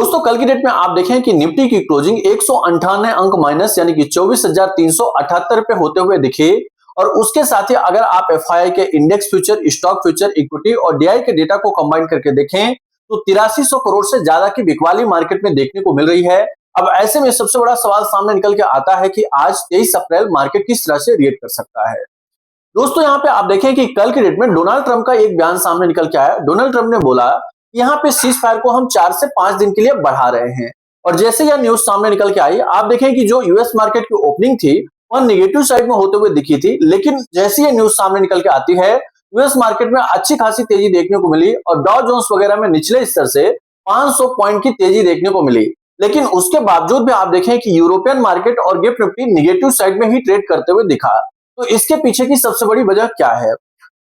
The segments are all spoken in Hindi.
दोस्तों कल की डेट में आप देखें कि निफ्टी की क्लोजिंग 198 अंक माइनस यानी कि 24,378 पे होते हुए दिखे। और उसके साथ ही अगर आप एफआईआई के index future, stock future, equity और डीआई के डेटा को कंबाइन करके देखें तो 8300 करोड़ से ज्यादा की बिकवाली मार्केट में देखने को मिल रही है। अब ऐसे में सबसे बड़ा सवाल सामने निकल के आता है कि आज 23 अप्रैल मार्केट किस तरह से रिएक्ट कर सकता है। दोस्तों यहाँ पे आप देखें कि कल की डेट में डोनाल्ड ट्रंप का एक बयान सामने निकल के आया। डोनाल्ड ट्रंप ने बोला कि यहाँ पे सीज फायर को हम 4 से 5 दिन के लिए बढ़ा रहे हैं। और जैसे यह न्यूज सामने निकल के आई, आप देखें कि जो यूएस मार्केट की ओपनिंग थी वह नेगेटिव साइड में होते हुए दिखी थी, लेकिन जैसे ये न्यूज सामने निकल के आती है यूएस मार्केट में अच्छी खासी तेजी देखने को मिली और डॉ जोन्स वगैरह में निचले स्तर से 500 पॉइंट की तेजी देखने को मिली। लेकिन उसके बावजूद भी आप देखें कि यूरोपियन मार्केट और गिफ्ट निफ्टी नेगेटिव साइड में ही ट्रेड करते हुए दिखा। तो इसके पीछे की सबसे बड़ी वजह क्या है?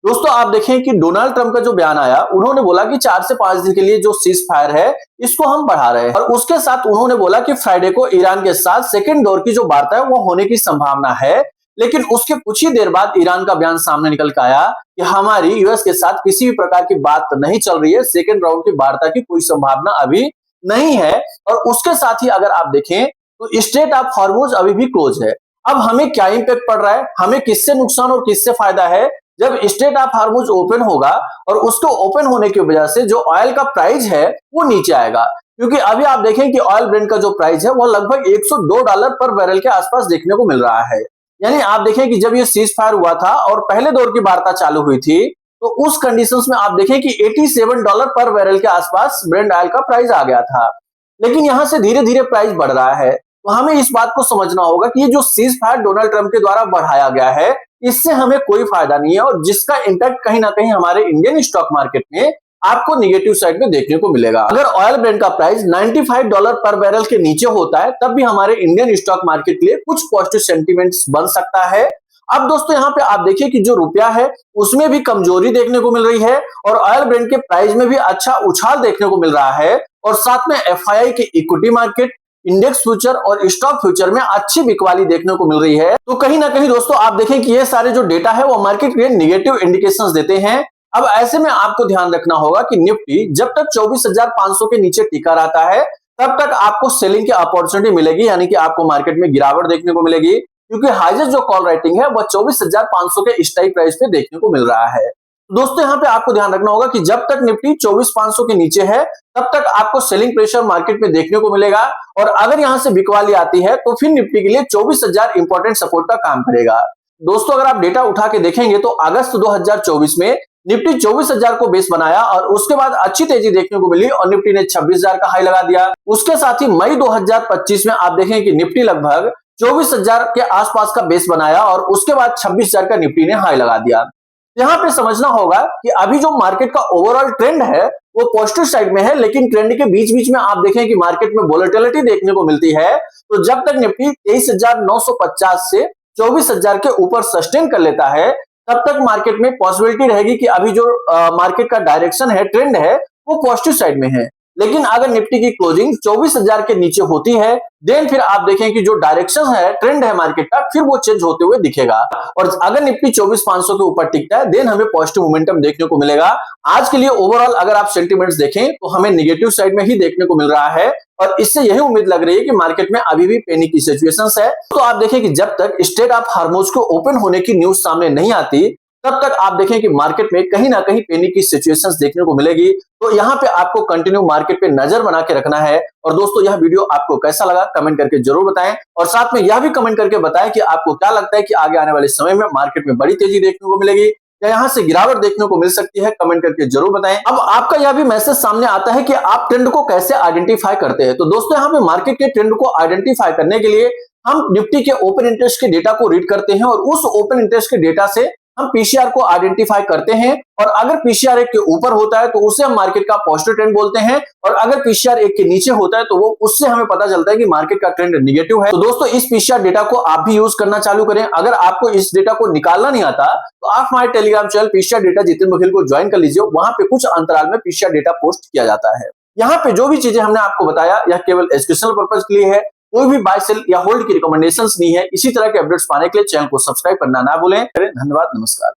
दोस्तों आप देखें कि डोनाल्ड ट्रंप का जो बयान आया, उन्होंने बोला कि 4 से 5 दिन के लिए जो सीज फायर है इसको हम बढ़ा रहे हैं। और उसके साथ उन्होंने बोला कि फ्राइडे को ईरान के साथ सेकेंड दौर की जो वार्ता है वो होने की संभावना है। लेकिन उसके कुछ ही देर बाद ईरान का बयान सामने निकल के आया कि हमारी यूएस के साथ किसी भी प्रकार की बात नहीं चल रही है, सेकेंड राउंड की वार्ता की कोई संभावना अभी नहीं है। और उसके साथ ही अगर आप देखें तो स्ट्रेट ऑफ हॉर्मुज अभी भी क्लोज है। अब हमें क्या इंपैक्ट पड़ रहा है, हमें किससे नुकसान और किससे फायदा है? जब स्ट्रेट ऑफ हॉर्मुज ओपन होगा और उसको ओपन होने की वजह से जो ऑयल का प्राइस है वो नीचे आएगा, क्योंकि अभी आप देखें कि ऑयल ब्रेंट का जो प्राइस है वो लगभग $102 पर बैरल के आसपास देखने को मिल रहा है। यानी आप देखें कि जब ये सीज फायर हुआ था और पहले दौर की वार्ता चालू हुई थी तो उस कंडीशंस में आप देखें कि $87 पर बैरल के आसपास ब्रेंट ऑयल का प्राइस आ गया था। लेकिन यहां से धीरे धीरे प्राइस बढ़ रहा है। तो हमें इस बात को समझना होगा कि ये जो सीज फायर डोनाल्ड ट्रंप के द्वारा बढ़ाया गया है इससे हमें कोई फायदा नहीं है और जिसका इंपैक्ट कहीं ना कहीं हमारे इंडियन स्टॉक मार्केट में आपको नेगेटिव साइड में देखने को मिलेगा। अगर ऑयल ब्रेंट का प्राइस $95 पर बैरल के नीचे होता है तब भी हमारे इंडियन स्टॉक मार्केट के लिए कुछ पॉजिटिव सेंटीमेंट्स बन सकता है। अब दोस्तों यहाँ पे आप देखिए कि जो रुपया है उसमें भी कमजोरी देखने को मिल रही है और ऑयल ब्रेंट के प्राइस में भी अच्छा उछाल देखने को मिल रहा है। और साथ में एफआईआई के इक्विटी मार्केट, इंडेक्स फ्यूचर और स्टॉक फ्यूचर में अच्छी बिकवाली देखने को मिल रही है। तो कहीं ना कहीं दोस्तों आप देखें कि ये सारे जो डेटा है वो मार्केट के नेगेटिव इंडिकेशंस देते हैं। अब ऐसे में आपको ध्यान रखना होगा कि निफ्टी जब तक 24,500 के नीचे टिका रहता है तब तक आपको सेलिंग की अपॉर्चुनिटी मिलेगी, यानी कि आपको मार्केट में गिरावट देखने को मिलेगी, क्योंकि हाईएस्ट जो कॉल राइटिंग है वह 24,500 के स्ट्राइक प्राइस पे देखने को मिल रहा है। दोस्तों यहाँ पे आपको ध्यान रखना होगा कि जब तक निफ्टी 24,500 के नीचे है तब तक आपको सेलिंग प्रेशर मार्केट में देखने को मिलेगा और अगर यहां से बिकवाली आती है तो फिर निफ्टी के लिए 24,000 इंपॉर्टेंट सपोर्ट का काम करेगा। दोस्तों अगर आप डेटा उठा के देखेंगे तो अगस्त 2024 में निफ्टी 24,000 को बेस बनाया और उसके बाद अच्छी तेजी देखने को मिली और निफ्टी ने 26,000 का हाई लगा दिया। उसके साथ ही मई 2025 में आप देखें कि निफ्टी लगभग 24,000 के आसपास का बेस बनाया और उसके बाद 26,000 का निफ्टी ने हाई लगा दिया। यहाँ पे समझना होगा कि अभी जो मार्केट का ओवरऑल ट्रेंड है वो पॉजिटिव साइड में है, लेकिन ट्रेंड के बीच बीच में आप देखें कि मार्केट में वोलेटिलिटी देखने को मिलती है। तो जब तक निफ्टी 23,950 से 24,000 के ऊपर सस्टेन कर लेता है तब तक मार्केट में पॉसिबिलिटी रहेगी कि अभी जो मार्केट का डायरेक्शन है, ट्रेंड है, वो पॉजिटिव साइड में है। लेकिन अगर निफ्टी की क्लोजिंग 24,000 के नीचे होती है देन फिर आप देखें कि जो डायरेक्शन है, ट्रेंड है मार्केट का, फिर वो चेंज होते हुए दिखेगा। और अगर निफ्टी 24,500 के ऊपर टिकता है देन हमें पॉजिटिव मोमेंटम देखने को मिलेगा। आज के लिए ओवरऑल अगर आप सेंटीमेंट्स देखें तो हमें नेगेटिव साइड में ही देखने को मिल रहा है और इससे यही उम्मीद लग रही है कि मार्केट में अभी भी पैनिक की सिचुएशंस है। तो आप देखें कि जब तक स्ट्रेट ऑफ हॉर्मुज को ओपन होने की न्यूज सामने नहीं आती तब तक आप देखें कि मार्केट में कहीं ना कहीं पैनिक की सिचुएशंस देखने को मिलेगी। तो यहाँ पे आपको कंटिन्यू मार्केट पे नजर बना के रखना है। और दोस्तों यह वीडियो आपको कैसा लगा कमेंट करके जरूर बताएं और साथ में यह भी कमेंट करके बताएं कि आपको क्या लगता है कि आगे आने वाले समय में मार्केट में बड़ी तेजी देखने को मिलेगी या यहाँ से गिरावट देखने को मिल सकती है। कमेंट करके जरूर बताएं। अब आपका यह भी मैसेज सामने आता है कि आप ट्रेंड को कैसे आइडेंटिफाई करते हैं। तो दोस्तों यहाँ पे मार्केट के ट्रेंड को आइडेंटिफाई करने के लिए हम निफ्टी के ओपन इंटरेस्ट के डेटा को रीड करते हैं और उस ओपन इंटरेस्ट के डेटा से हम पीसीआर को आइडेंटिफाई करते हैं और अगर पीसीआर 1 के ऊपर होता है तो उसे हम मार्केट का पॉजिटिव ट्रेंड बोलते हैं और अगर पीसीआर 1 के नीचे होता है तो वो उससे हमें पता चलता है कि मार्केट का ट्रेंड नेगेटिव है। तो दोस्तों इस पीसीआर डेटा को आप भी यूज करना चालू करें। अगर आपको इस डेटा को निकालना नहीं आता तो आप हमारे Telegram channel PCR data Jitendra Baghel को ज्वाइन कर लीजिए। वहां पे कुछ अंतराल में पीसीआर डेटा पोस्ट किया जाता है। यहाँ पे जो भी चीजें हमने आपको बताया यह केवल एजुकेशनल पर्पज के लिए है, कोई भी बाय सेल या होल्ड की रिकमेंडेशंस नहीं है। इसी तरह के अपडेट्स पाने के लिए चैनल को सब्सक्राइब करना ना भूलें। धन्यवाद, नमस्कार।